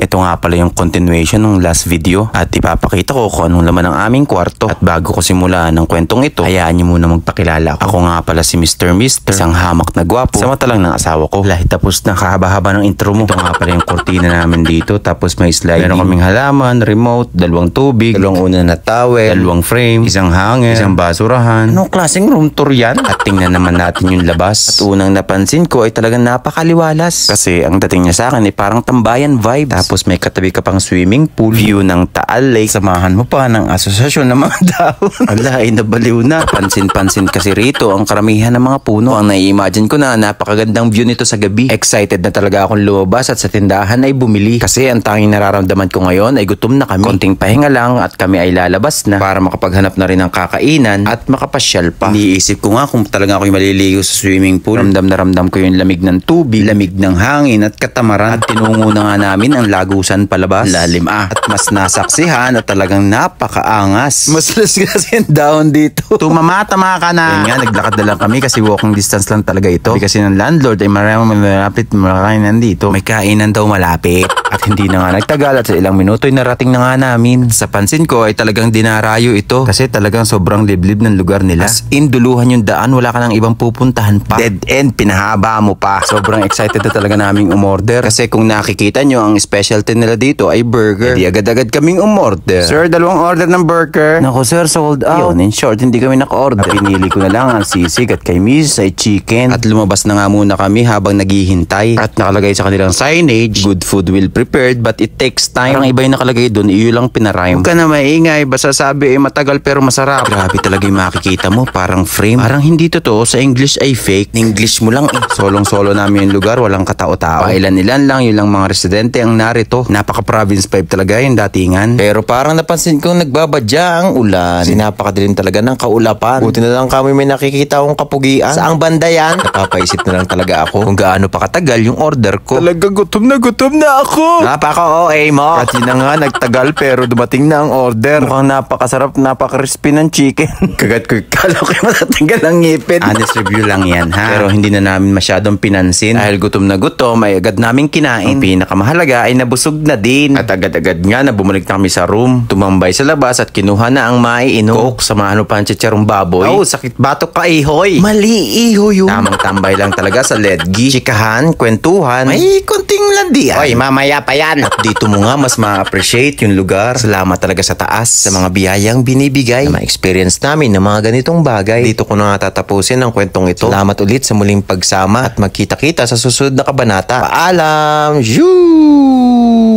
Ito nga pala yung continuation ng last video at ipapakita ko kung anong laman ng aming kwarto. At bago ko simulan ng kwentong ito, hayaan niyo muna magpakilala ako. Ako nga pala si Mr. Mister, isang hamak na gwapo sa mata lang ng asawa ko. Lahit tapos na kahaba-haba ng intro mo. Ito nga pala yung kurtina namin dito, tapos may sliding. Meron kaming halaman, remote, dalawang tubig, dalawang una na towel, dalawang frame, isang hanger, isang basurahan. Anong klaseng room tour yan? At tingnan naman natin yung labas. At unang napansin ko ay talagang napakaliwalas. Kasi ang dating niya sa akin ay parang tambayan vibes. Tapos may katabi ka pang swimming pool, view ng Taal Lake, samahan mo pa ng asosasyon ng mga dahon. Ala, ay nabaliw na. Pansin-pansin kasi rito ang karamihan ng mga puno. Ang nai-imagine ko na napakagandang view nito sa gabi. Excited na talaga akong lumabas at sa tindahan ay bumili. Kasi ang tanging nararamdaman ko ngayon ay gutom na kami. Konting pahinga lang at kami ay lalabas na para makapaghanap na rin ng kakainan at makapasyal pa. Iniisip ko nga kung talaga ako'y maliligo sa swimming pool. Ramdam na ramdam ko yung lamig ng tubig, lamig ng hangin at katamaran. At tinungo na nga namin ang lagusan palabas. Lalim at mas nasaksihan at talagang napakaangas. Maslas kasi yung dahon dito. Tumama-tama ka na. Yan nga, naglakad na lang kami kasi walking distance lang talaga ito. Kasi ng landlord ay maraming malapit makakainan dito. May kainan daw malapit. At hindi na nga nagtagal at sa ilang minuto ay narating na nga namin. Sa pansin ko ay talagang dinarayo ito kasi talagang sobrang liblib ng lugar nila. As in, duluhan yung daan, wala ka nang ibang pupuntahan pa. Dead end, pinahaba mo pa. Sobrang excited na talaga naming umorder. Kasi kung nakikita nyo, ang specialty nila dito ay burger. Hindi agad-agad kaming umorder. Sir, dalawang order ng burger. Naku sir, sold out. Yun, in short, hindi kami naka-order. At pinili ko na lang ang sisig at kay Miss ay chicken. At lumabas na nga muna kami habang naghihintay. At nakalagay sa kanilang signage, good food will prepared but it takes time. Parang iba yung nakalagay doon, iyo lang pinarime. Huwag ka na maingay, basta sabi matagal pero masarap. Grabe talaga yung makikita mo, parang frame. Parang hindi totoo, sa English ay fake. English mo lang eh. Solong-solo namin yung lugar, walang katao-tao. Pailan-ilan lang, yun lang mga residente ang narito. Napaka-province vibe talaga yung datingan. Pero parang napansin kong nagbabadya ang ulan. Kasi napakadilim talaga ng kaulapan. Buti na lang kami may nakikita akong kapugian. Saang banda yan? Napapaisip na lang talaga ako kung gaano pa katagal yung order ko. Talaga gutom na ako. Napaka-OA mo. At yun na nga, nagtagal pero dumating na ang order. Mukhang napakasarap, napaka-crispy ng chicken. Kagat ko, kala ko matatanggal ang ngipin. Honest review lang yan ha. Pero hindi na namin masyadong pinansin. Dahil gutom na gutom ay agad namin kinain. Ang pinakamahalaga ay nabusog na din. At agad-agad nga na bumalik na kami sa room. Tumambay sa labas at kinuha na ang maiinom. Coke, samahan mo pa ang chicharong baboy. Oh, sakit batok ka ihoy. Mali ihoy yun. Tamang tambay lang talaga sa ledgi. Chikahan, kwentuhan. May konting landian. Oy, mamaya pa yan. At dito mo nga mas ma-appreciate yung lugar. Salamat talaga sa taas sa mga biyayang binibigay na ma-experience namin ng mga ganitong bagay. Dito ko na nga tatapusin ang kwentong ito. Salamat ulit sa muling pagsama at magkita-kita sa susunod na kabanata. Paalam! Yoo!